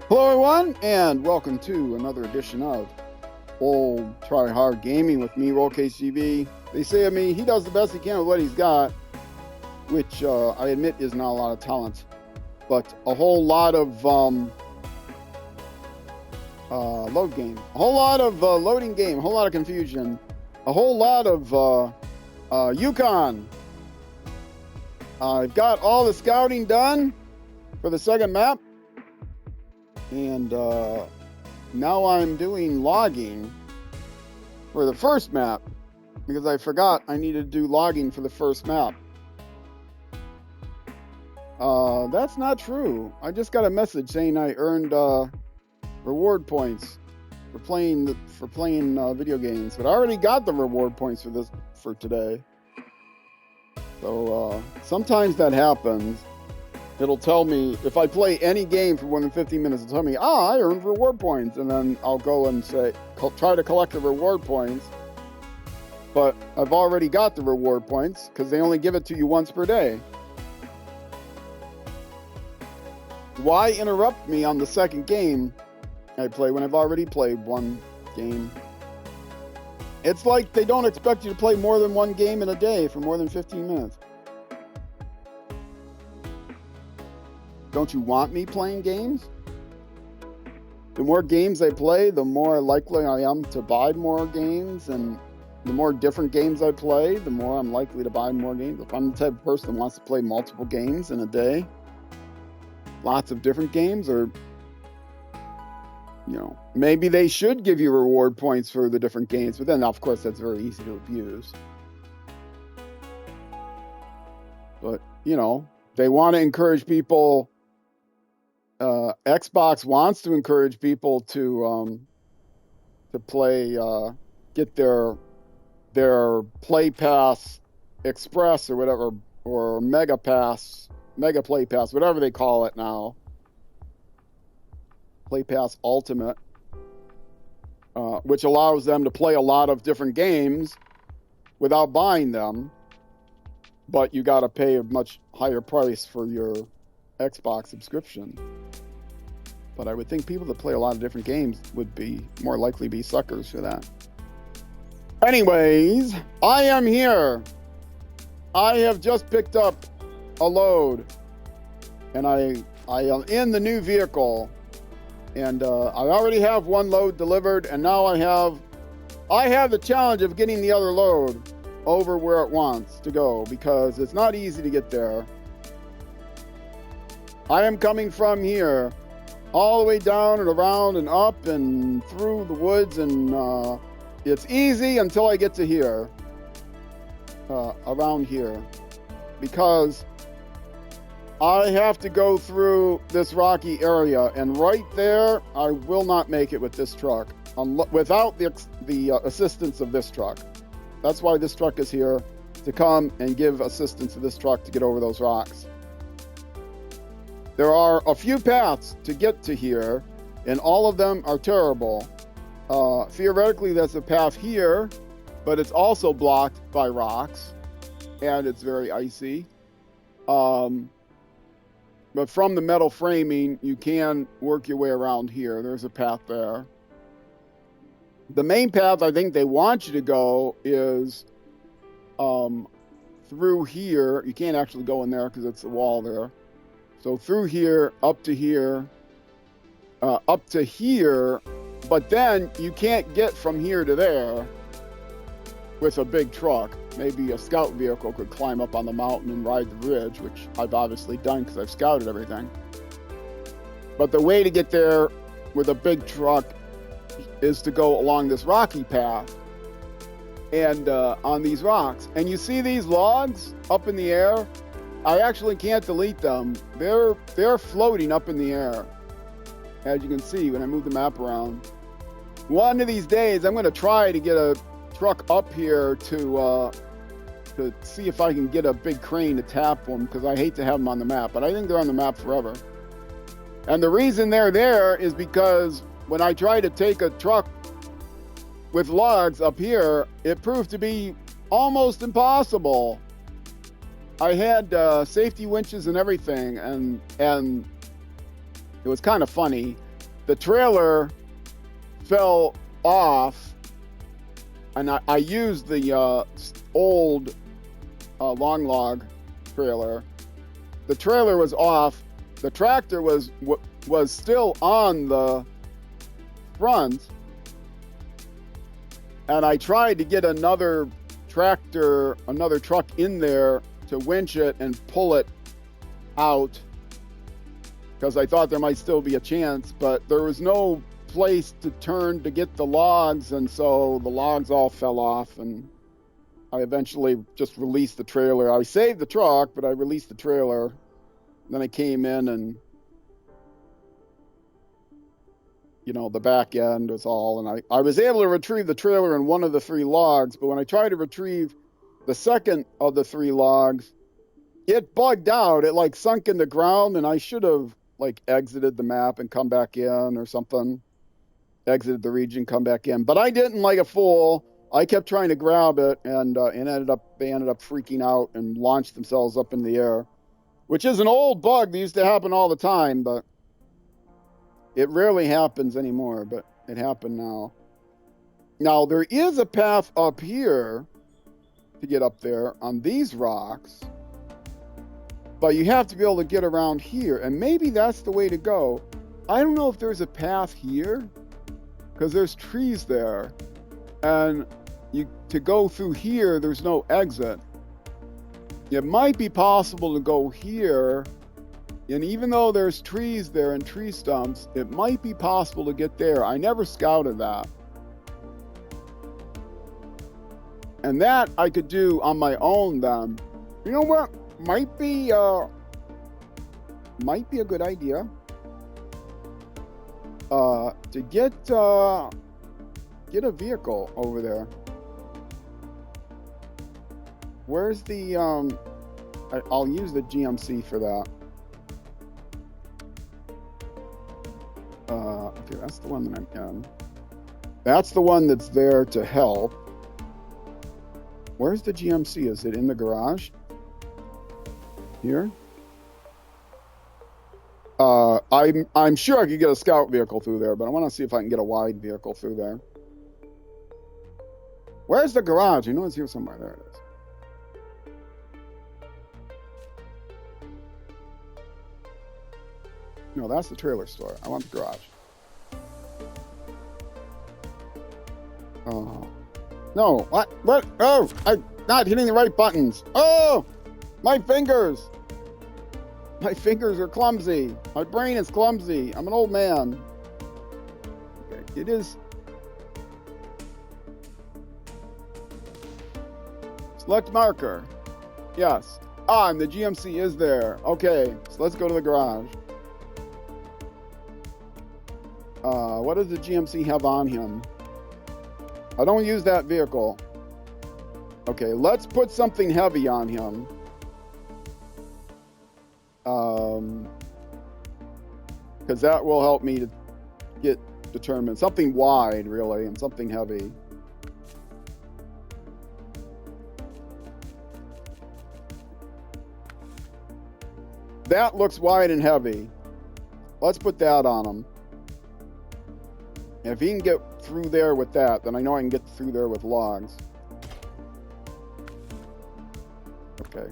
Hello everyone, and welcome to another edition of Old Try Hard Gaming with me, RollCaseGV. They say of me, he does the best he can with what he's got, which I admit is not a lot of talent, but a whole lot of load game, a whole lot of loading game, a whole lot of confusion, a whole lot of Yukon. I've got all the scouting done for the second map. And now I'm doing logging for the first map because I forgot I needed to do logging for the first map. That's not true. I just got a message saying I earned reward points for playing video games, but I already got the reward points for today. So sometimes that happens. It'll tell me, if I play any game for more than 15 minutes, it'll tell me, I earned reward points. And then I'll go and try to collect the reward points. But I've already got the reward points because they only give it to you once per day. Why interrupt me on the second game I play when I've already played one game? It's like they don't expect you to play more than one game in a day for more than 15 minutes. Don't you want me playing games? The more games I play, the more likely I am to buy more games, and the more different games I play, the more I'm likely to buy more games. If I'm the type of person that wants to play multiple games in a day, lots of different games, or maybe they should give you reward points for the different games, but then of course that's very easy to abuse. But they want to encourage people. Xbox wants to encourage people to play, get their Play Pass Express or whatever, or Mega Play Pass, whatever they call it now. Play Pass Ultimate, which allows them to play a lot of different games without buying them, but you got to pay a much higher price for your Xbox subscription. But I would think people that play a lot of different games would be more likely to be suckers for that. Anyways, I am here. I have just picked up a load, and I am in the new vehicle, and I already have one load delivered, and now I have the challenge of getting the other load over where it wants to go, because it's not easy to get there. I am coming from here all the way down and around and up and through the woods, and it's easy until I get to here, around here, because I have to go through this rocky area, and right there I will not make it with this truck without the assistance of this truck. That's why this truck is here, to come and give assistance to this truck to get over those rocks. There are a few paths to get to here, and all of them are terrible. Theoretically, there's a path here, but it's also blocked by rocks, and it's very icy. But from the metal framing, you can work your way around here. There's a path there. The main path I think they want you to go is through here. You can't actually go in there because it's a wall there. So through here, up to here, but then you can't get from here to there with a big truck. Maybe a scout vehicle could climb up on the mountain and ride the ridge, which I've obviously done because I've scouted everything. But the way to get there with a big truck is to go along this rocky path and on these rocks. And you see these logs up in the air? I actually can't delete them. They're floating up in the air, as you can see when I move the map around. One of these days, I'm going to try to get a truck up here to see if I can get a big crane to tap them, because I hate to have them on the map, but I think they're on the map forever. And the reason they're there is because when I tried to take a truck with logs up here, it proved to be almost impossible. I had safety winches and everything, and it was kind of funny. the trailer fell off, and I used the old long log trailer. The trailer was off. The tractor was still on the front, and I tried to get another truck in there to winch it and pull it out, because I thought there might still be a chance, but there was no place to turn to get the logs, and so the logs all fell off, and I eventually just released the trailer. I saved the truck, but I released the trailer. Then I came in and, you know, the back end was all, and I was able to retrieve the trailer and one of the 3 logs, but when I tried to retrieve the second of the 3 logs, it bugged out. It like sunk in the ground, and I should have like exited the map and come back in or something. Exited the region, come back in. But I didn't, like a fool. I kept trying to grab it, and they ended up freaking out and launched themselves up in the air, which is an old bug that used to happen all the time, but it rarely happens anymore, but it happened now. Now, there is a path up here to get up there on these rocks, but you have to be able to get around here, and maybe that's the way to go. I don't know if there's a path here, because there's trees there, and to go through here, there's no exit. It might be possible to go here, and even though there's trees there and tree stumps, it might be possible to get there. I never scouted that. And that I could do on my own then. You know what? Might be a good idea. To get a vehicle over there. Where's the I'll use the GMC for that. Okay, that's the one that I'm in. That's the one that's there to help. Where's the GMC? Is it in the garage? Here? I'm sure I could get a scout vehicle through there, but I want to see if I can get a wide vehicle through there. Where's the garage? You know it's here somewhere. There it is. No, that's the trailer store. I want the garage. Oh. No, what? Oh, I'm not hitting the right buttons. Oh, my fingers. My fingers are clumsy. My brain is clumsy. I'm an old man. Okay, it is. Select marker. Yes. And the GMC is there. Okay, so let's go to the garage. What does the GMC have on him? I don't use that vehicle. Okay, let's put something heavy on him. Because that will help me to get determined. Something wide, really, and something heavy. That looks wide and heavy. Let's put that on him. If he can get through there with that, then I know I can get through there with logs. Okay.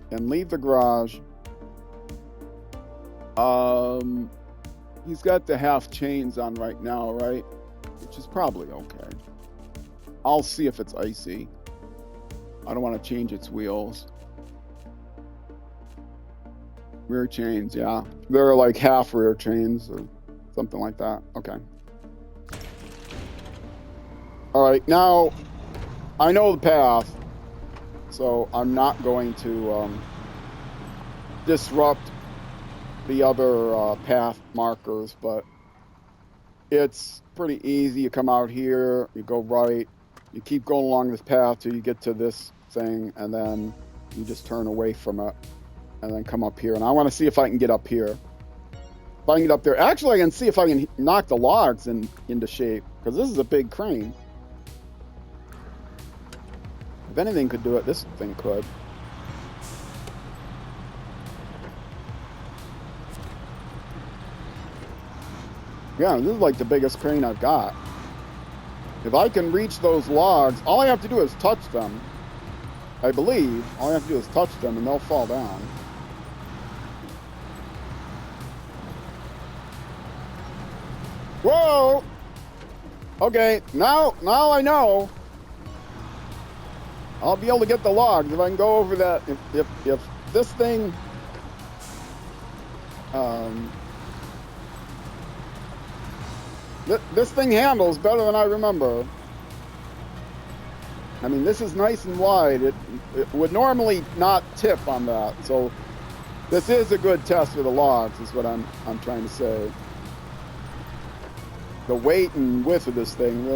And leave the garage. He's got the half chains on right now, right? Which is probably okay. I'll see if it's icy. I don't want to change its wheels. Rear chains, yeah. They're like half rear chains or something like that. Okay. All right, now I know the path, so I'm not going to disrupt the other path markers, but it's pretty easy. You come out here, you go right, you keep going along this path till you get to this thing, and then you just turn away from it and then come up here. And I want to see if I can get up here. If I can get up there, actually I can see if I can knock the logs into shape, because this is a big crane. If anything could do it, this thing could. Yeah, this is like the biggest crane I've got. If I can reach those logs, all I have to do is touch them. I believe all I have to do is touch them and they'll fall down. Whoa! Okay, now I know. I'll be able to get the logs if I can go over that. If this thing, this thing handles better than I remember. I mean, this is nice and wide. It would normally not tip on that, so this is a good test for the logs, is what I'm trying to say. The weight and width of this thing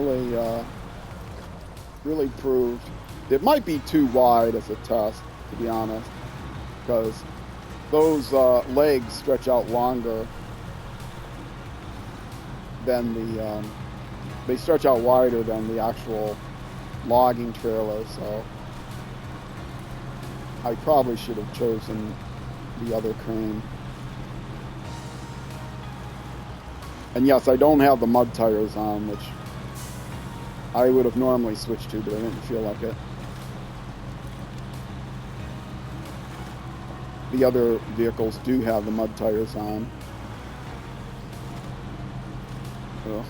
really proved. It might be too wide as a test, to be honest, because those legs stretch out longer than the, they stretch out wider than the actual logging trailer, so I probably should have chosen the other crane. And yes, I don't have the mud tires on, which I would have normally switched to, but I didn't feel like it. The other vehicles do have the mud tires on. Ugh.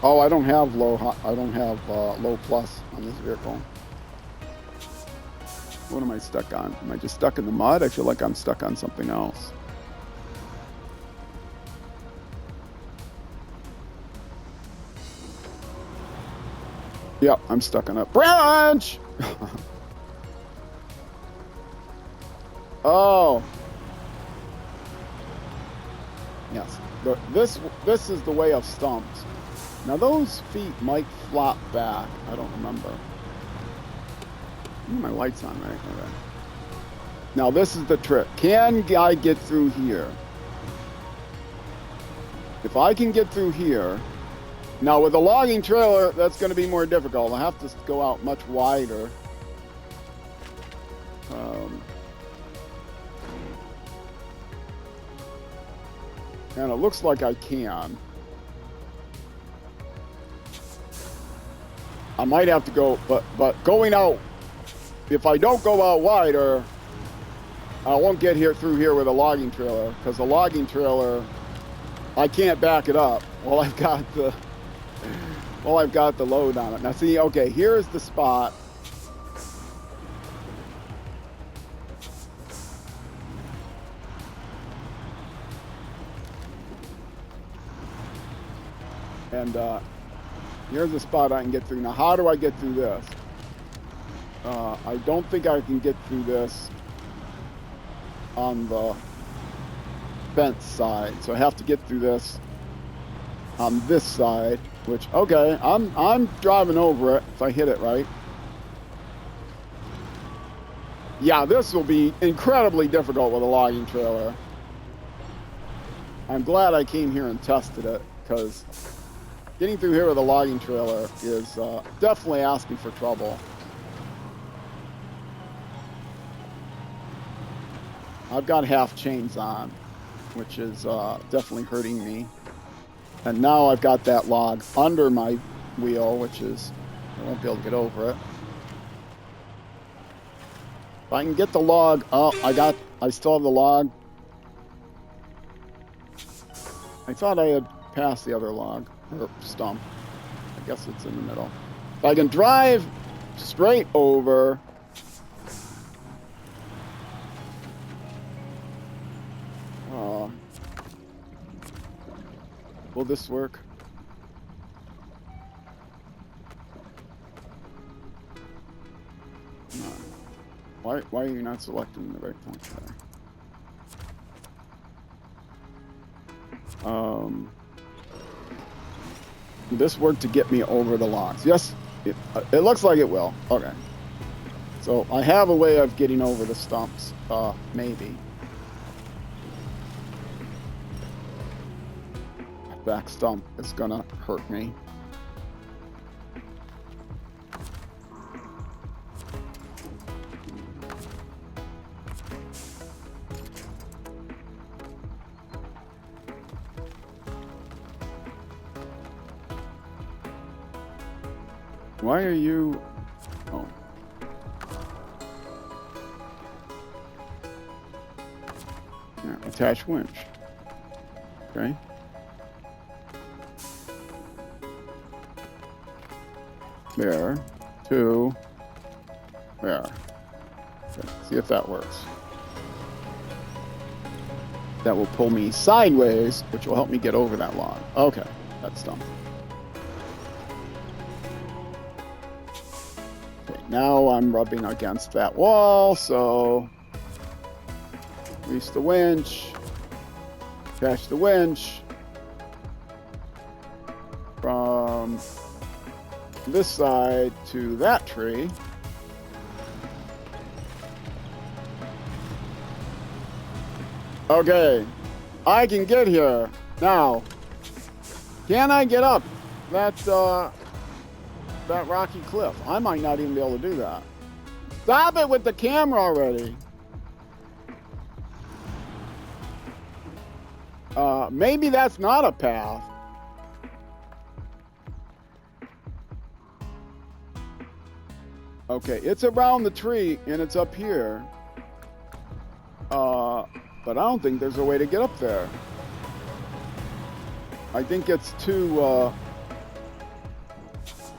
Oh, I don't have low plus on this vehicle. What am I stuck on? Am I just stuck in the mud? I feel like I'm stuck on something else. Yep, I'm stuck on a branch! Oh. Yes. This is the way of stumps. Now those feet might flop back. I don't remember. My light's on, right? Okay. Now this is the trick. Can I get through here? If I can get through here, now with a logging trailer, that's going to be more difficult. I'll have to go out much wider. And it looks like I can. I might have to go, but going out, if I don't go out wider, I won't get through here with a logging trailer, because the logging trailer, I can't back it up while I've got the load on it. Now see, okay, here's the spot. And here's the spot I can get through. Now, how do I get through this? I don't think I can get through this on the fence side, so I have to get through this on this side. Which, okay, I'm driving over it if I hit it right. Yeah, this will be incredibly difficult with a logging trailer. I'm glad I came here and tested it, because getting through here with a logging trailer is definitely asking for trouble. I've got half chains on, which is definitely hurting me. And now I've got that log under my wheel, which is, I won't be able to get over it. If I can get the log, oh, I still have the log. I thought I had passed the other log, or stump. I guess it's in the middle. If I can drive straight over, will this work? No. Why are you not selecting the right point there? This work to get me over the logs. Yes, it looks like it will. Okay. So I have a way of getting over the stumps, maybe. Back stump is gonna hurt me. Why are you... Oh. Yeah, attach winch. Okay. There. 2. There. Okay. See if that works. That will pull me sideways, which will help me get over that log. Okay, that's done. Okay, now I'm rubbing against that wall, so release the winch, attach the winch from this side to that tree. Okay, I can get here. Now, can I get up that rocky cliff? I might not even be able to do that. Stop it with the camera already. Maybe that's not a path. Okay, it's around the tree and it's up here. But I don't think there's a way to get up there. I think it's too,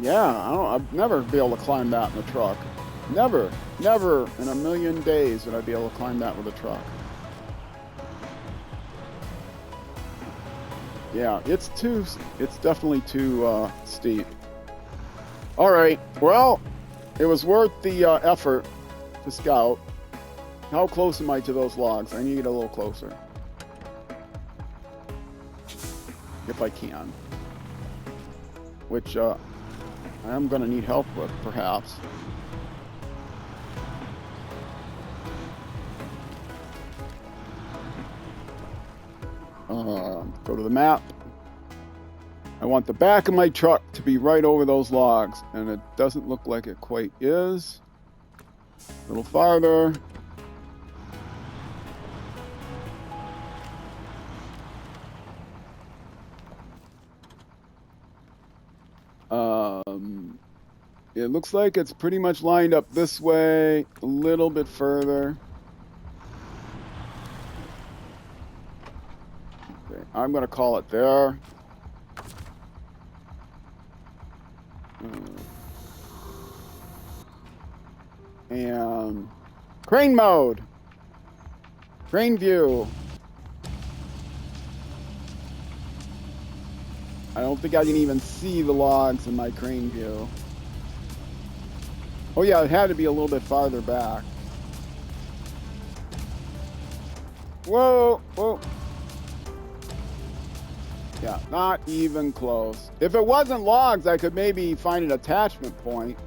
yeah, I'd never be able to climb that in a truck. Never in a million days would I be able to climb that with a truck. Yeah, it's definitely too steep. All right, well, it was worth the effort to scout. How close am I to those logs? I need to get a little closer. If I can. Which I am going to need help with, perhaps. Go to the map. I want the back of my truck to be right over those logs, and it doesn't look like it quite is. A little farther. It looks like it's pretty much lined up this way, a little bit further. Okay, I'm going to call it there. And crane mode. Crane view. I don't think I can even see the logs in my crane view. Oh yeah, it had to be a little bit farther back. Whoa, whoa. Yeah, not even close. If it wasn't logs, I could maybe find an attachment point.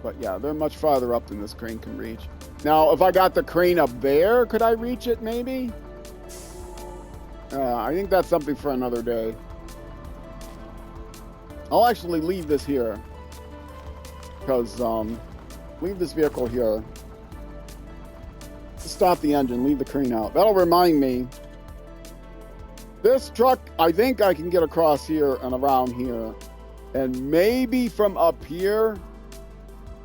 But yeah, they're much farther up than this crane can reach. Now, if I got the crane up there, could I reach it maybe? I think that's something for another day. I'll actually leave this here. Because, leave this vehicle here. Stop the engine, leave the crane out. That'll remind me. This truck, I think I can get across here and around here. And maybe from up here,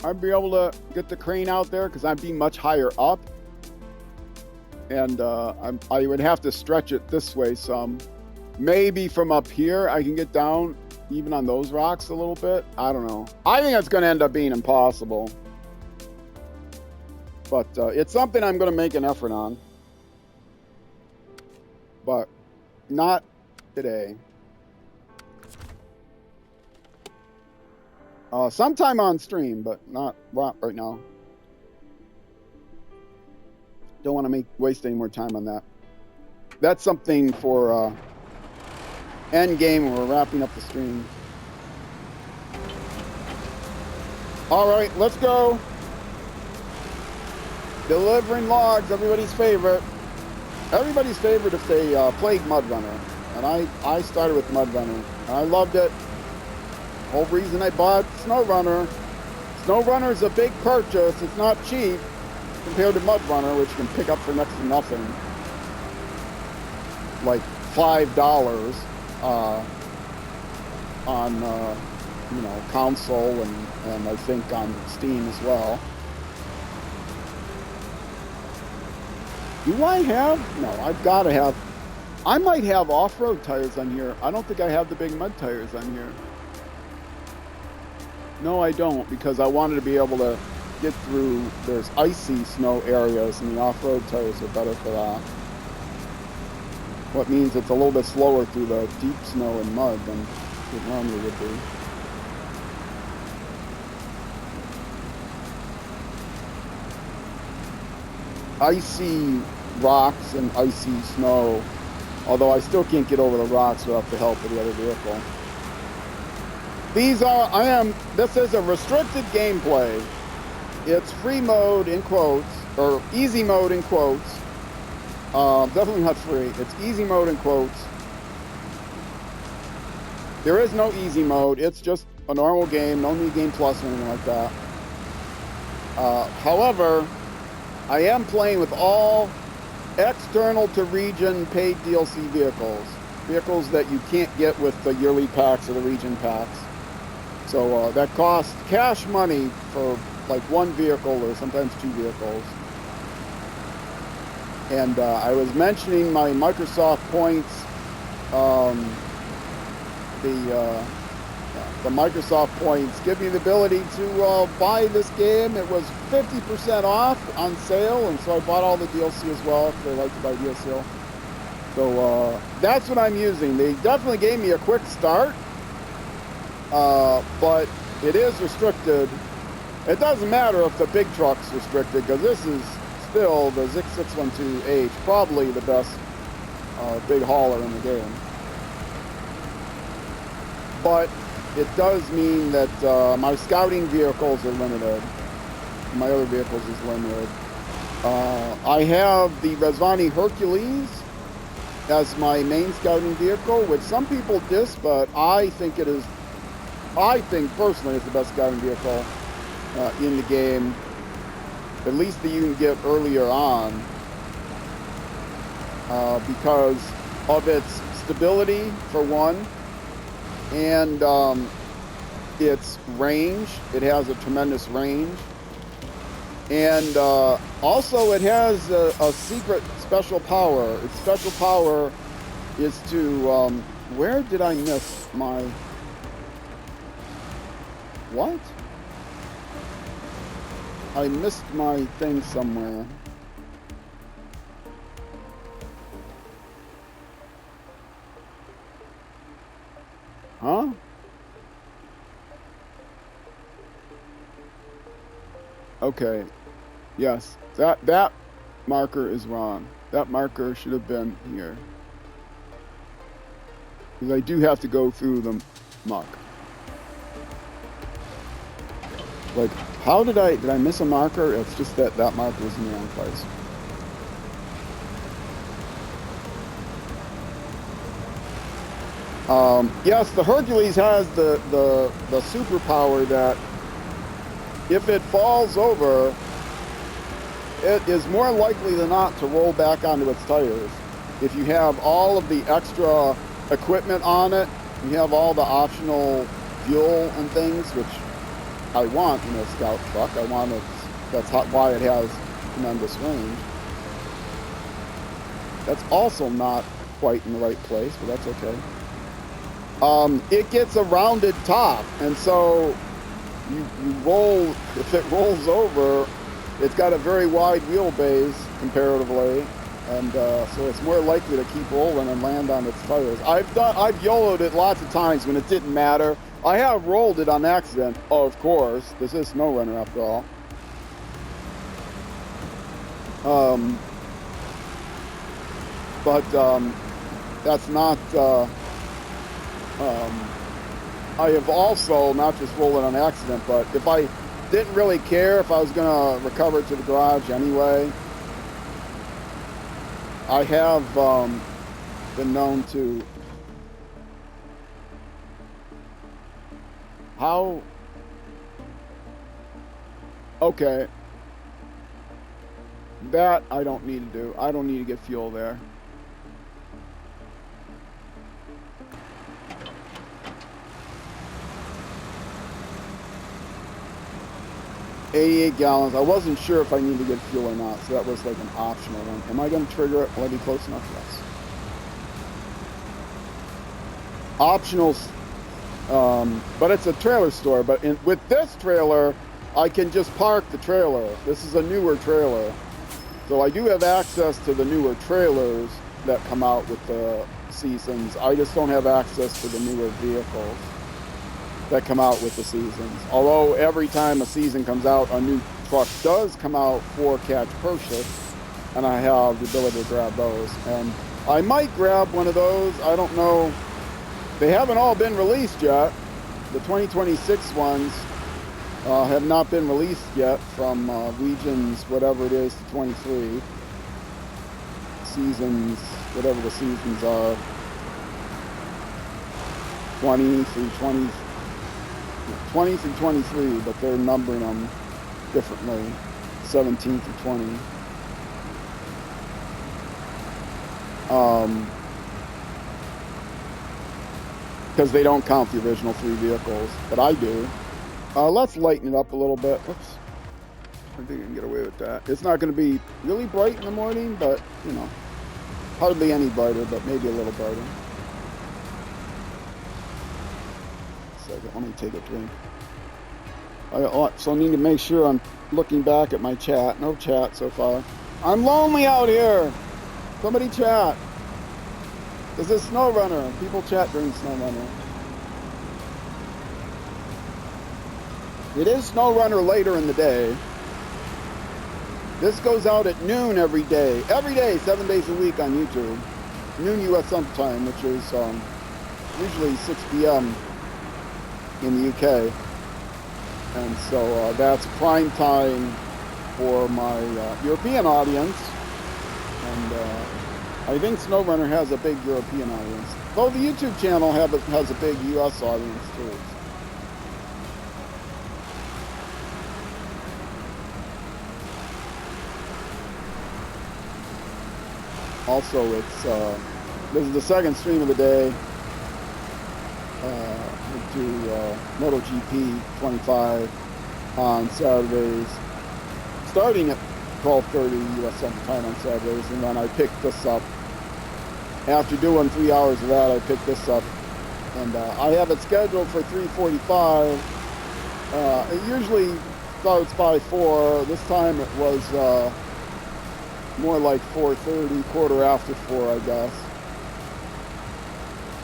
I'd be able to get the crane out there because I'd be much higher up. And I would have to stretch it this way some. Maybe from up here, I can get down even on those rocks a little bit. I don't know. I think it's going to end up being impossible. But it's something I'm going to make an effort on. But not today. Sometime on stream, but not right now. Don't want to waste any more time on that. That's something for end game when we're wrapping up the stream. All right, let's go. Delivering logs, everybody's favorite. Everybody's favorite if they played MudRunner. And I started with MudRunner. And I loved it. Whole reason I bought SnowRunner. SnowRunner is a big purchase. It's not cheap compared to MudRunner, which you can pick up for next to nothing. Like $5 on you know, console and I think on Steam as well. Do I have? No, I've got to have. I might have off-road tires on here. I don't think I have the big mud tires on here. No, I don't, because I wanted to be able to get through. There's icy snow areas, and the off-road tires are better for that. What means it's a little bit slower through the deep snow and mud than it normally would be. Icy rocks and icy snow, although I still can't get over the rocks without the help of the other vehicle. This is a restricted gameplay. It's free mode in quotes, or easy mode in quotes. Definitely not free. It's easy mode in quotes. There is no easy mode. It's just a normal game, no new game plus or anything like that. However, I am playing with all external to region paid DLC vehicles that you can't get with the yearly packs or the region packs. So that costs cash money for like one vehicle or sometimes two vehicles. And I was mentioning my Microsoft points, the Microsoft points give me the ability to buy this game. It was 50% off on sale, and so I bought all the DLC as well if they like to buy DLC. So that's what I'm using. They definitely gave me a quick start, but it is restricted. It doesn't matter if the big truck's restricted, because this is still the ZiKZ612H, probably the best big hauler in the game. But it does mean that my scouting vehicles are limited. My other vehicles is limited. I have the Rezvani Hercules as my main scouting vehicle, which some people diss, but I think personally it's the best scouting vehicle in the game, at least that you can get earlier on, because of its stability, for one, and its range. It has a tremendous range, and also it has a secret special power. Its special power is to where did I miss my what? I missed my thing somewhere. Huh? Okay. Yes. That marker is wrong. That marker should have been here. Because I do have to go through the muck. Like, how did I miss a marker? It's just that marker was in the wrong place. Yes, the Hercules has the superpower that if it falls over, it is more likely than not to roll back onto its tires. If you have all of the extra equipment on it, you have all the optional fuel and things, which I want in a scout truck. That's why it has tremendous range. That's also not quite in the right place, but that's okay. It gets a rounded top, and so you roll, if it rolls over, it's got a very wide wheelbase comparatively, and so it's more likely to keep rolling and land on its tires. I've YOLO'd it lots of times when it didn't matter. I have rolled it on accident, of course. This is SnowRunner after all. But that's not. I have also not just rolled it on accident, but if I didn't really care if I was going to recover it to the garage anyway, I have been known to. How? Okay. That I don't need to do. I don't need to get fuel there. 88 gallons. I wasn't sure if I need to get fuel or not, so that was like an optional one. Am I going to trigger it? Will I be close enough? Yes. Optional, but it's a trailer store. But with this trailer, I can just park the trailer. This is a newer trailer. So I do have access to the newer trailers that come out with the seasons. I just don't have access to the newer vehicles that come out with the seasons. Although every time a season comes out, a new truck does come out for cash purchase, and I have the ability to grab those. And I might grab one of those. I don't know. They haven't all been released yet. The 2026 ones have not been released yet from regions, whatever it is, to 23. Seasons, whatever the seasons are. 20 through 23, but they're numbering them differently. 17 through 20. Because they don't count the original 3 vehicles, but I do. Let's lighten it up a little bit. Oops. I think I can get away with that. It's not going to be really bright in the morning, but, you know, hardly any brighter, but maybe a little brighter. Second, let me take a drink. So I need to make sure I'm looking back at my chat. No chat so far. I'm lonely out here. Somebody chat. Is this SnowRunner? People chat during SnowRunner. It is SnowRunner later in the day. This goes out at noon every day. Every day, 7 days a week on YouTube. Noon U.S. time, which is usually 6 p.m. in the UK. And so that's prime time for my European audience. And I think SnowRunner has a big European audience. Though the YouTube channel has a big US audience too. Also, it's this is the second stream of the day. We do MotoGP 25 on Saturdays, starting at 12:30 U.S. Central Time on Saturdays, and then I picked this up. After doing 3 hours of that, I picked this up, and I have it scheduled for 3:45. It usually starts by 4. This time it was more like 4:30, quarter after 4, I guess.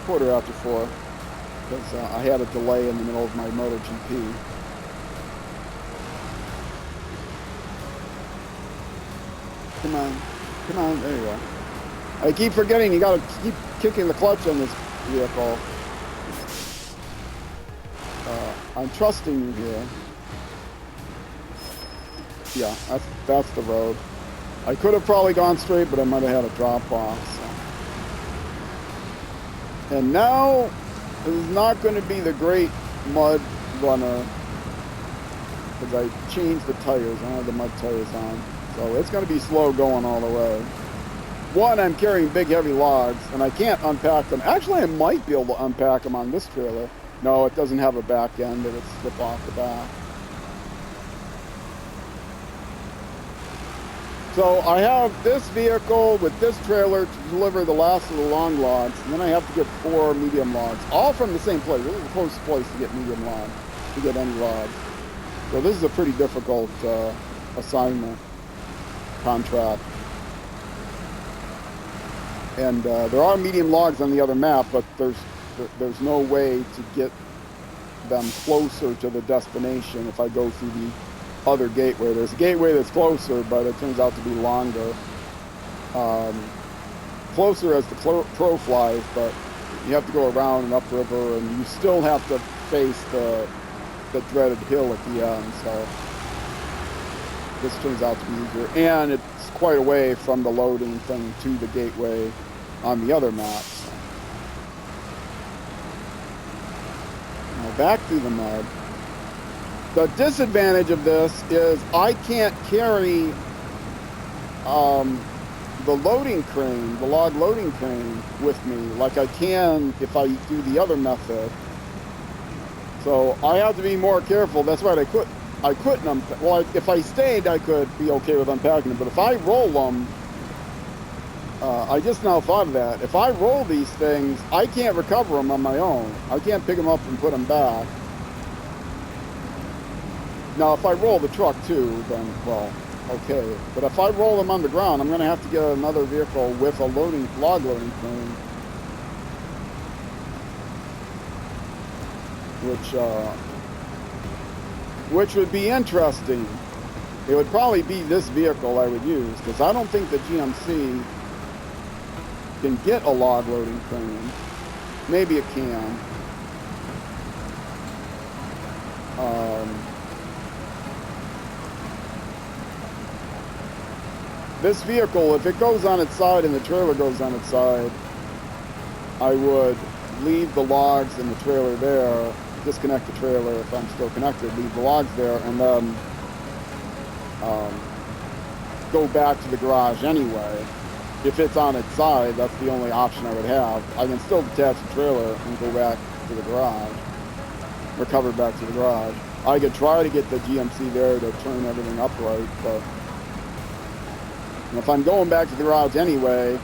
Quarter after 4, because I had a delay in the middle of my MotoGP. Come on, there you go. I keep forgetting, you gotta keep kicking the clutch on this vehicle. I'm trusting you here. Yeah, that's the road. I could have probably gone straight, but I might have had a drop off. So. And now, this is not going to be the great mud runner, because I changed the tires. I don't have the mud tires on. So it's going to be slow going all the way. One, I'm carrying big heavy logs, and I can't unpack them. Actually, I might be able to unpack them on this trailer. No, it doesn't have a back end. It would slip off the back. So I have this vehicle with this trailer to deliver the last of the long logs, and then I have to get 4 medium logs, all from the same place. This is the closest place to get medium logs, to get any logs. So this is a pretty difficult assignment, contract. And there are medium logs on the other map, but there's no way to get them closer to the destination if I go through the other gateway. There's a gateway that's closer, but it turns out to be longer. Closer as the crow flies, but you have to go around and upriver, and you still have to face the dreaded hill at the end. So this turns out to be easier, and it's quite a way from the loading thing to the gateway on the other maps. Now back through the mud. The disadvantage of this is I can't carry the loading crane, the log loading crane with me like I can if I do the other method. So I have to be more careful. That's right, I I couldn't well, if I stayed, I could be okay with unpacking them. But if I roll them, I just now thought of that. If I roll these things, I can't recover them on my own. I can't pick them up and put them back. Now, if I roll the truck too, then, well, okay. But if I roll them on the ground, I'm going to have to get another vehicle with a log loading crane. Which would be interesting. It would probably be this vehicle I would use, because I don't think the GMC can get a log loading crane. Maybe it can. This vehicle, if it goes on its side and the trailer goes on its side, I would leave the logs in the trailer there, disconnect the trailer if I'm still connected, leave the logs there, and then go back to the garage anyway. If it's on its side, that's the only option I would have. I can still detach the trailer and go back to the garage, recover back to the garage. I could try to get the GMC there to turn everything upright, but if I'm going back to the garage anyway,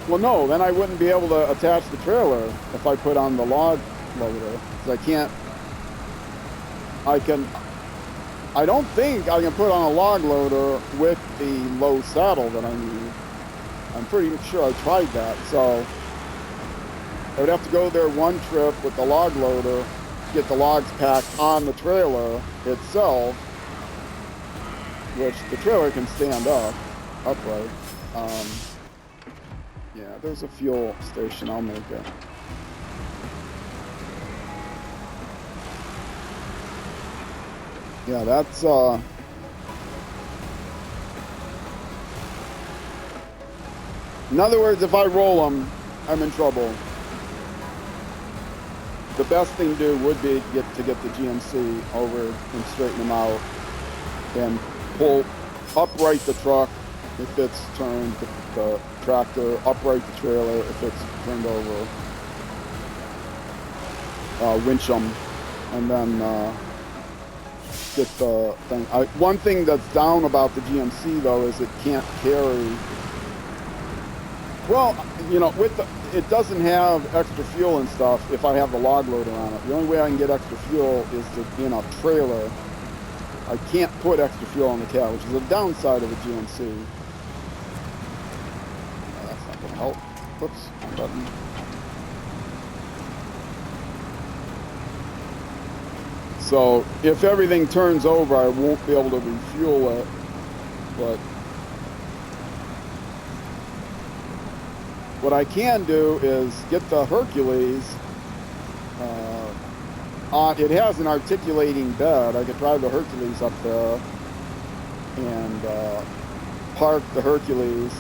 well, no, then I wouldn't be able to attach the trailer if I put on the log loader. Because I don't think I can put on a log loader with the low saddle that I need. I'm pretty sure I tried that. So I would have to go there one trip with the log loader, get the logs packed on the trailer itself, which the trailer can stand upright. Yeah, there's a fuel station. I'll make it. Yeah, that's in other words, if I roll them, I'm in trouble. The best thing to do would be to get the GMC over and straighten them out and pull upright the truck if it's turned, the tractor, upright the trailer if it's turned over, winch them, and then get the thing. One thing that's down about the GMC though is it can't carry. Well, you know, it doesn't have extra fuel and stuff if I have the log loader on it. The only way I can get extra fuel is in a trailer. I can't put extra fuel on the cab, which is a downside of the GMC. That's not going to help. Whoops, wrong button. So if everything turns over, I won't be able to refuel it. But what I can do is get the Hercules on. It has an articulating bed. I could drive the Hercules up there and park the Hercules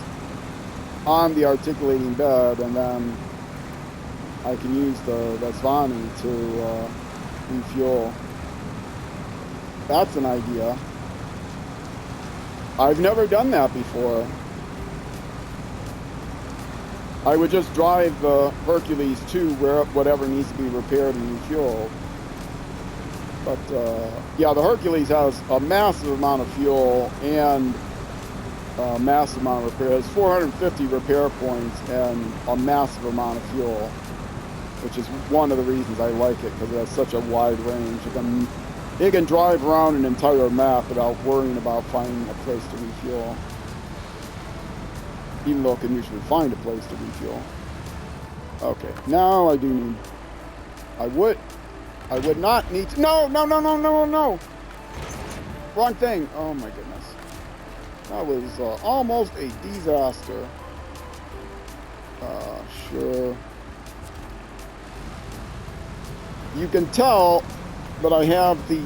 on the articulating bed, and then I can use the Rezvani to refuel. That's an idea. I've never done that before. I would just drive the Hercules to whatever needs to be repaired and refueled. But yeah, the Hercules has a massive amount of fuel and a massive amount of repair. It has 450 repair points and a massive amount of fuel, which is one of the reasons I like it, because it has such a wide range. It can drive around an entire map without worrying about finding a place to refuel. Even though it can usually find a place to refuel. Okay, now I do need... I would not need to... No! Wrong thing! Oh my goodness. That was almost a disaster. Sure. You can tell that I have the...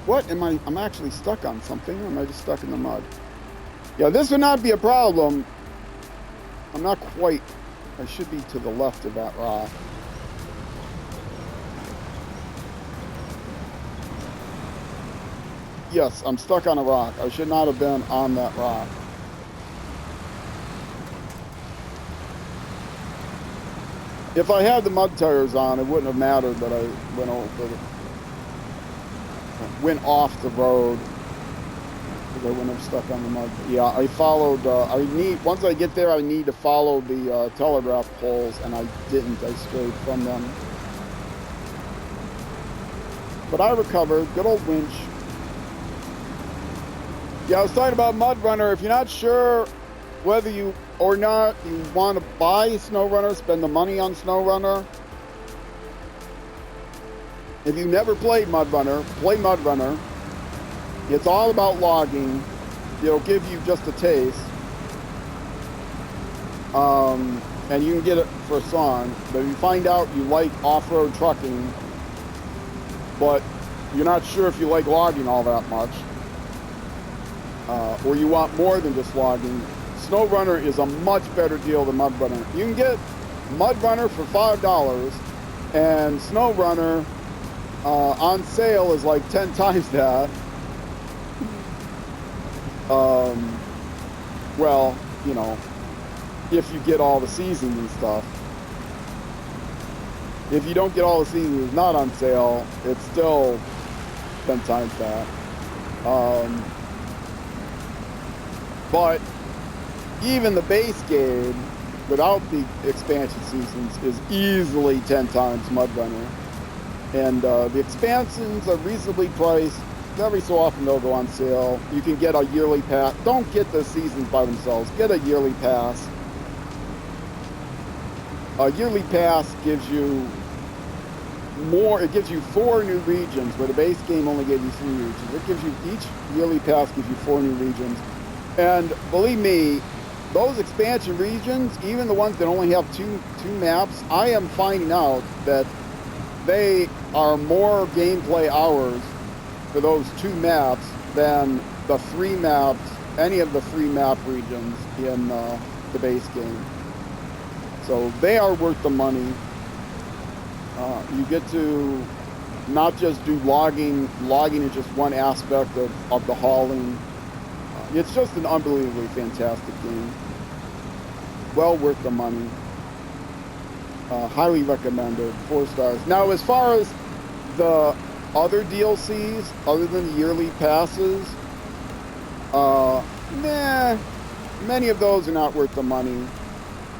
What am I... I'm actually stuck on something, or am I just stuck in the mud? Yeah, this would not be a problem. I'm not quite... I should be to the left of that rock. Yes, I'm stuck on a rock. I should not have been on that rock. If I had the mud tires on, it wouldn't have mattered that I went over went off the road because I wouldn't have stuck on the mud. Yeah, I followed. Once I get there, I need to follow the telegraph poles, and I didn't. I strayed from them. But I recovered. Good old winch. Yeah, I was talking about MudRunner. If you're not sure whether you or not you want to buy SnowRunner, spend the money on SnowRunner. If you never played MudRunner, play MudRunner. It's all about logging. It'll give you just a taste. And you can get it for a song. But if you find out you like off-road trucking, but you're not sure if you like logging all that much, or you want more than just logging, SnowRunner is a much better deal than MudRunner. You can get MudRunner for $5, and SnowRunner on sale is like 10 times that. Well, you know, if you get all the seasons and stuff. If you don't get all the seasons, it's not on sale, it's still 10 times that. But even the base game, without the expansion seasons, is easily 10 times MudRunner. And the expansions are reasonably priced. Every so often they'll go on sale. You can get a yearly pass. Don't get the seasons by themselves. Get a yearly pass. A yearly pass gives you more. It gives you 4 new regions, where the base game only gave you 3 regions. It gives you, each yearly pass gives you 4 new regions. And believe me, those expansion regions, even the ones that only have two maps, I am finding out that they are more gameplay hours for those 2 maps than the 3 maps, any of the 3 map regions in the base game. So they are worth the money. You get to not just do logging. Logging is just one aspect of the hauling. It's just an unbelievably fantastic game. Well worth the money. Highly recommended. 4 stars. Now, as far as the other DLCs, other than the yearly passes, many of those are not worth the money.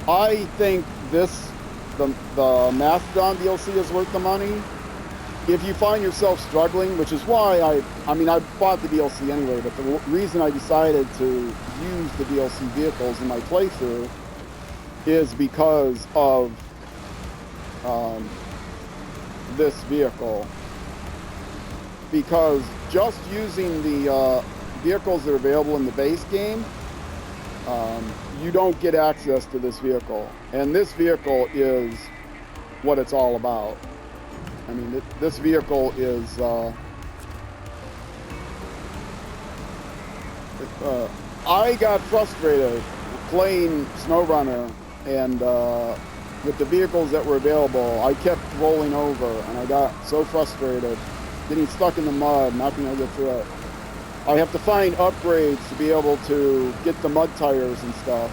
I think the Mastodon DLC is worth the money. If you find yourself struggling, which is why I bought the DLC anyway, but the reason I decided to use the DLC vehicles in my playthrough is because of this vehicle. Because just using the vehicles that are available in the base game, you don't get access to this vehicle. And this vehicle is what it's all about. I mean, this vehicle is... I got frustrated playing SnowRunner, and with the vehicles that were available, I kept rolling over, and I got so frustrated, getting stuck in the mud, not being able to get through it. I have to find upgrades to be able to get the mud tires and stuff.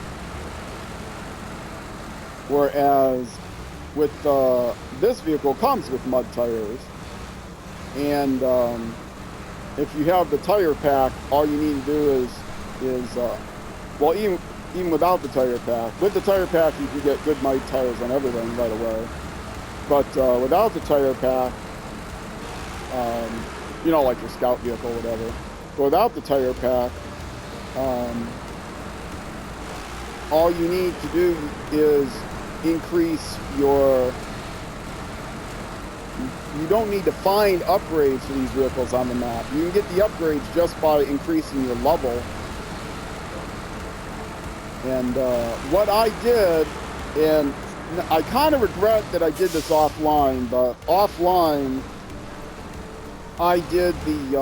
Whereas with this vehicle comes with mud tires, and if you have the tire pack, all you need to do is well, even without the tire pack. With the tire pack, you can get good mud tires on everything right away. But without the tire pack, you know, like your scout vehicle, whatever. But without the tire pack, all you need to do is increase your... You don't need to find upgrades for these vehicles on the map. You can get the upgrades just by increasing your level. And what I did, and I kind of regret that I did this offline, but offline, I did the,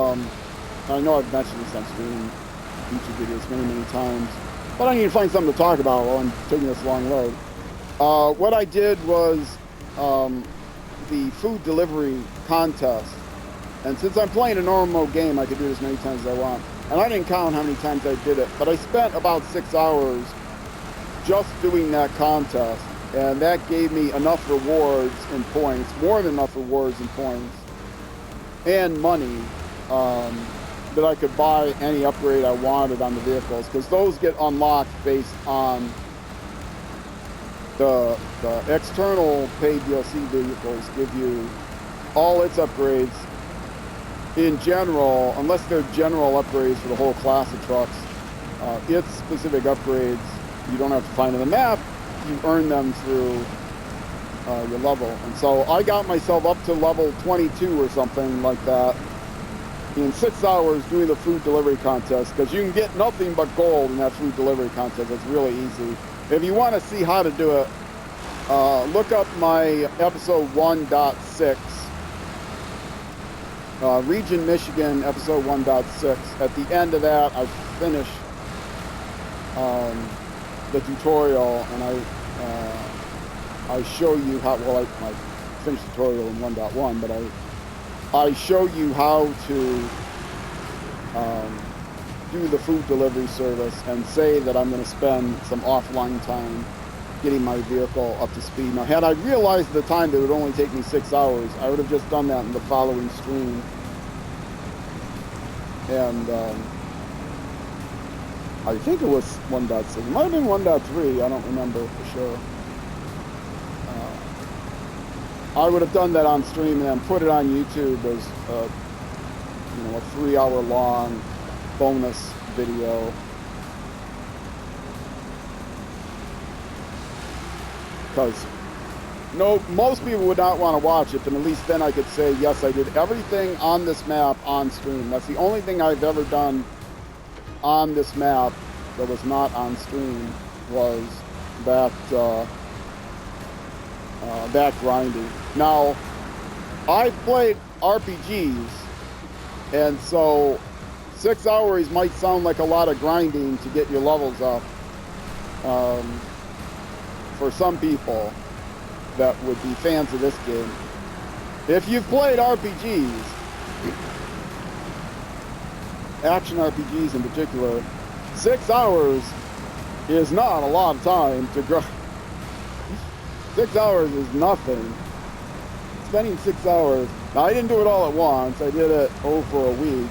I know I've mentioned this on stream, YouTube videos many times, but I need to find something to talk about while I'm taking this long load. What I did was the food delivery contest. And since I'm playing a normal mode game, I could do it as many times as I want. And I didn't count how many times I did it, but I spent about 6 hours just doing that contest. And that gave me enough rewards and points, more than enough rewards and points, and money, that I could buy any upgrade I wanted on the vehicles, because those get unlocked based on the external paid DLC vehicles give you all its upgrades in general, unless they're general upgrades for the whole class of trucks. Its specific upgrades you don't have to find on the map, you earn them through your level. And so I got myself up to level 22 or something like that in 6 hours doing the food delivery contest, because you can get nothing but gold in that food delivery contest. It's really easy. If you want to see how to do it, look up my episode 1.6, Region Michigan, episode 1.6. At the end of that, I finish the tutorial, and I show you how, well, I finished the tutorial in 1.1, but I show you how to do the food delivery service and say that I'm going to spend some offline time getting my vehicle up to speed. Now, had I realized at the time that it would only take me 6 hours, I would have just done that in the following stream. And I think it was 1.6. It might have been 1.3. I don't remember for sure. I would have done that on stream and then put it on YouTube as a 3-hour long bonus video. Because most people would not want to watch it, but at least then I could say, yes, I did everything on this map on stream. That's the only thing I've ever done on this map that was not on stream, was that grinding. Now, I've played RPGs, and so 6 hours might sound like a lot of grinding to get your levels up. For some people that would be fans of this game. If you've played RPGs, action RPGs in particular, 6 hours is not a lot of time to grind. 6 hours is nothing. Spending 6 hours. Now, I didn't do it all at once. I did it over a week.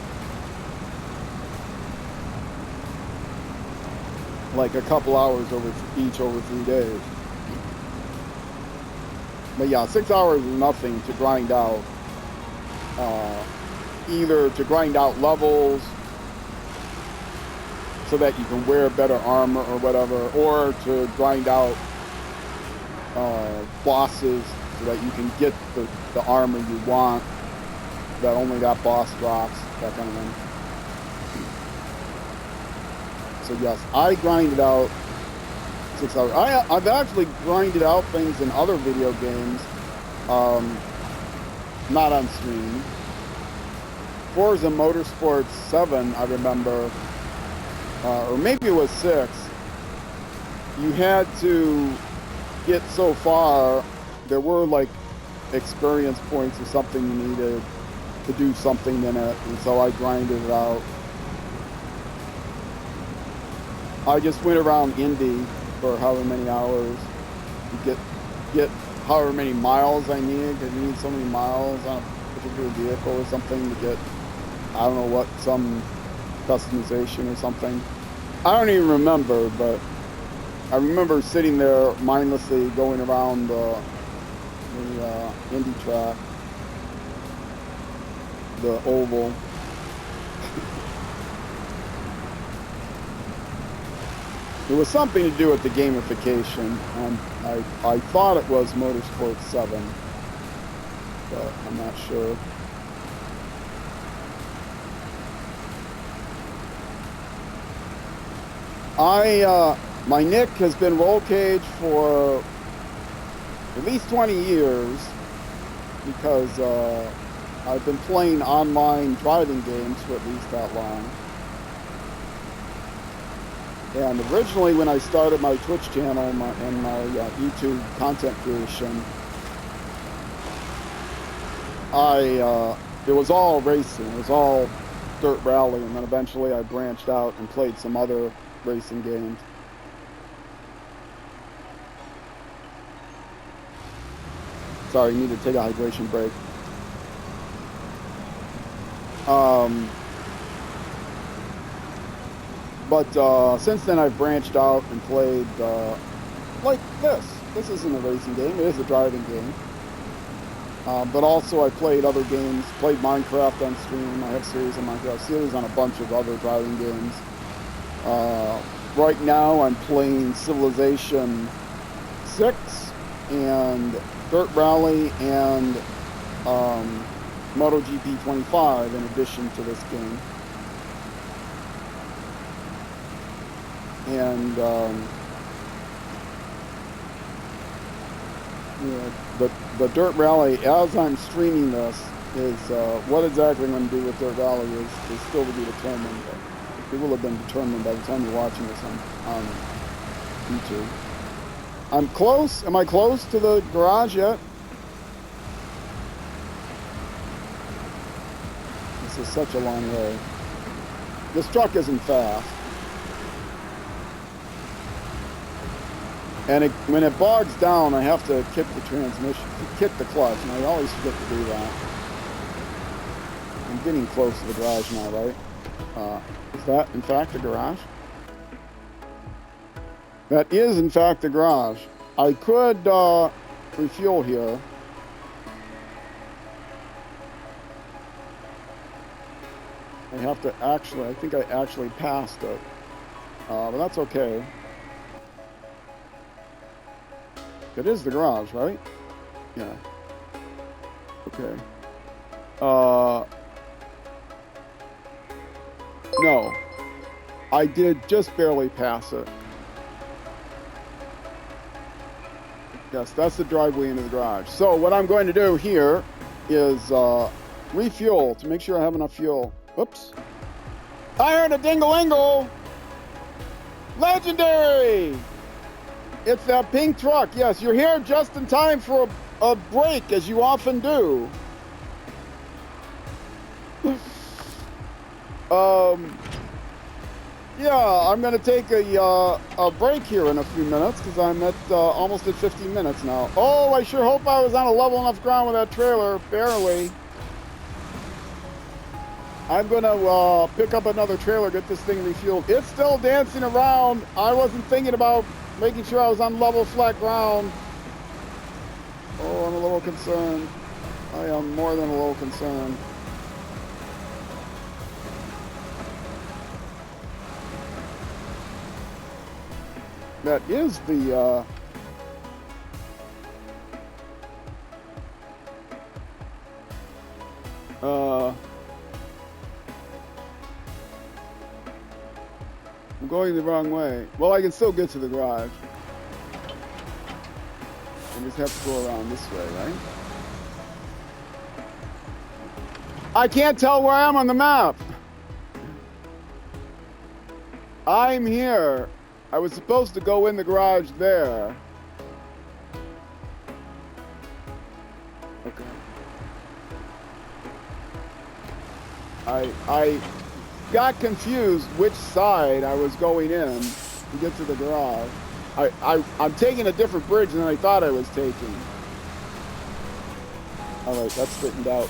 Like a couple hours over 3 days. But yeah, 6 hours is nothing to grind out. Either to grind out levels so that you can wear better armor or whatever, or to grind out bosses so that you can get the armor you want, that only that boss drops, that kind of thing. So yes, I grinded out 6 hours. I've actually grinded out things in other video games, not on stream. Forza Motorsport 7, I remember, or maybe it was 6, you had to get so far, there were like experience points or something you needed to do something in it, and so I grinded it out. I just went around Indy for however many hours to get however many miles I needed, because you need so many miles on a particular vehicle or something to get, I don't know what, some customization or something. I don't even remember, but I remember sitting there mindlessly going around the Indy track, the oval. It was something to do with the gamification, and I thought it was Motorsport 7, but I'm not sure. My Nick has been roll cage for at least 20 years, because I've been playing online driving games for at least that long. And originally, when I started my Twitch channel and my YouTube content creation, it was all racing. It was all dirt rally, and then eventually I branched out and played some other racing games. Sorry, need to take a hydration break. But since then, I've branched out and played like this. This isn't a racing game; it is a driving game. But also, I played other games. Played Minecraft on stream. I have series on Minecraft, series on a bunch of other driving games. Right now, I'm playing Civilization 6 and Dirt Rally and MotoGP 25 in addition to this game. And the Dirt Rally, as I'm streaming this, is what exactly I'm going to do with Dirt Rally is still to be determined. It will have been determined by the time you're watching this on YouTube. I'm close. Am I close to the garage yet? This is such a long way. This truck isn't fast. And when it bogs down, I have to kick the transmission, kick the clutch, and I always forget to do that. I'm getting close to the garage now, right? Is that, in fact, the garage? That is, in fact, the garage. I could refuel here. I have to actually, I think I actually passed it. But that's okay. It is the garage, right? Yeah. Okay. No. I did just barely pass it. Yes, that's the driveway into the garage. So what I'm going to do here is refuel to make sure I have enough fuel. Oops. I heard a dingle-ingle! Legendary! It's that pink truck. Yes, you're here just in time for a break, as you often do. Yeah, I'm going to take a break here in a few minutes because I'm at almost at 15 minutes now. Oh, I sure hope I was on a level enough ground with that trailer. Barely. I'm going to pick up another trailer, get this thing refueled. It's still dancing around. I wasn't thinking about making sure I was on level, flat ground. Oh, I'm a little concerned. I am more than a little concerned. That is the, I'm going the wrong way. Well, I can still get to the garage. I just have to go around this way, right? I can't tell where I am on the map. I'm here. I was supposed to go in the garage there. Okay. I got confused which side I was going in to get to the garage. I'm taking a different bridge than I thought I was taking. All right, that's straightened out.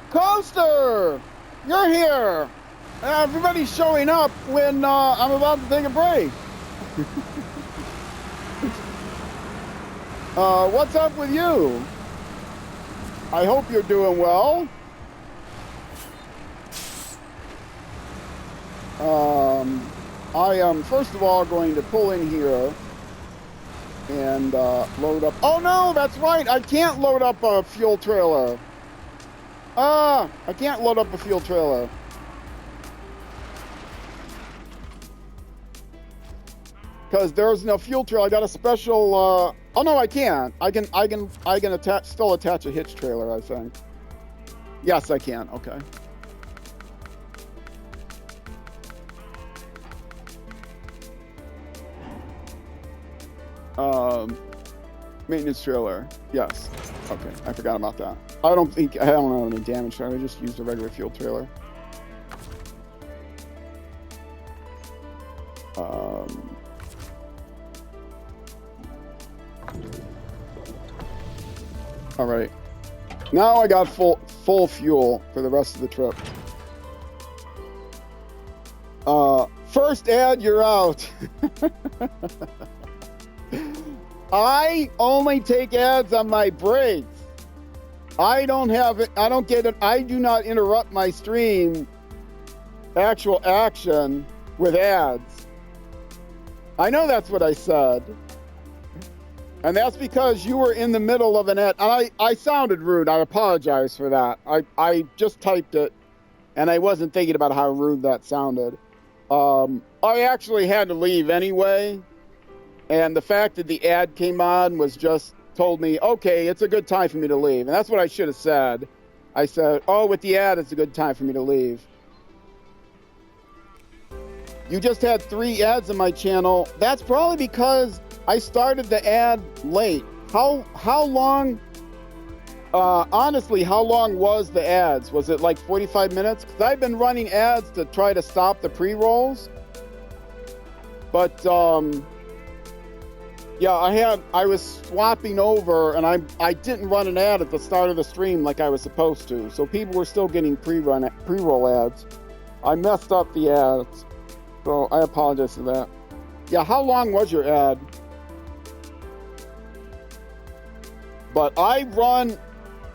Coaster, you're here. Everybody's showing up when I'm about to take a break. What's up with you? I hope you're doing well. I am first of all going to pull in here and load up. Oh no, that's right. I can't load up a fuel trailer. I can't load up a fuel trailer. Because there's no fuel trailer. I got a special. Oh no, I can't. I can still attach a hitch trailer. I think. Yes, I can. Okay. Maintenance trailer. Yes. Okay, I forgot about that. I don't have any damage trailer. I just used a regular fuel trailer. All right. Now I got full fuel for the rest of the trip. First ad, you're out. I only take ads on my breaks. I don't have it. I don't get it. I do not interrupt my stream actual action with ads. I know that's what I said. And that's because you were in the middle of an ad. And I sounded rude. I apologize for that. I just typed it and I wasn't thinking about how rude that sounded. I actually had to leave anyway. And the fact that the ad came on was just told me, okay, it's a good time for me to leave. And that's what I should have said. I said, oh, with the ad, it's a good time for me to leave. You just had 3 ads on my channel. That's probably because I started the ad late. How long, honestly, how long was the ads? Was it like 45 minutes? Because I've been running ads to try to stop the pre-rolls. But, yeah, I was swapping over, and I didn't run an ad at the start of the stream like I was supposed to. So people were still getting pre-roll ads. I messed up the ads, so I apologize for that. Yeah, how long was your ad? But I run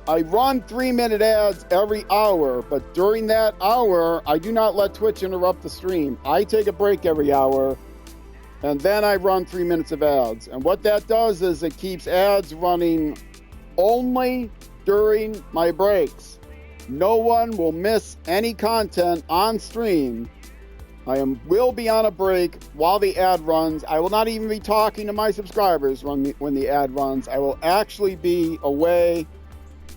3-minute ads every hour, but during that hour, I do not let Twitch interrupt the stream. I take a break every hour, and then I run 3 minutes of ads. And what that does is it keeps ads running only during my breaks. No one will miss any content on stream. Will be on a break while the ad runs. I will not even be talking to my subscribers when the ad runs. I will actually be away.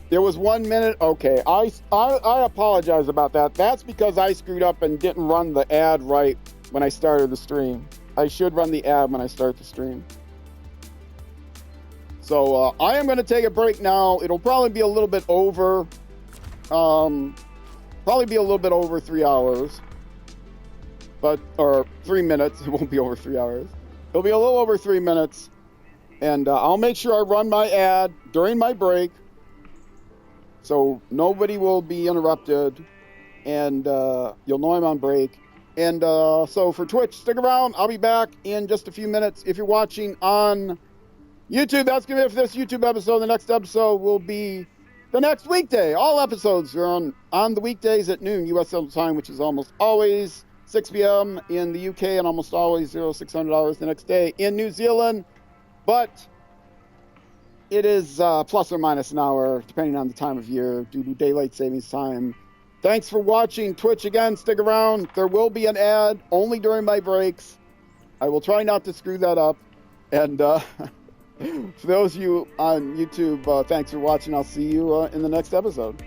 There was 1 minute. Okay, I apologize about that. That's because I screwed up and didn't run the ad right when I started the stream. I should run the ad when I start the stream. So I am going to take a break now. It'll probably be a little bit over. Probably be a little bit over 3 hours. Or 3 minutes. It won't be over 3 hours. It'll be a little over 3 minutes. And I'll make sure I run my ad during my break, so nobody will be interrupted. And you'll know I'm on break. And so for Twitch, stick around. I'll be back in just a few minutes. If you're watching on YouTube, that's going to be it for this YouTube episode. The next episode will be the next weekday. All episodes are on the weekdays at noon U.S. Central Time, which is almost always 6 p.m. in the UK and almost always 0600 hours the next day in New Zealand. But it is plus or minus an hour, depending on the time of year, due to daylight savings time. Thanks for watching Twitch again. Stick around. There will be an ad only during my breaks. I will try not to screw that up. And for those of you on YouTube, thanks for watching. I'll see you in the next episode.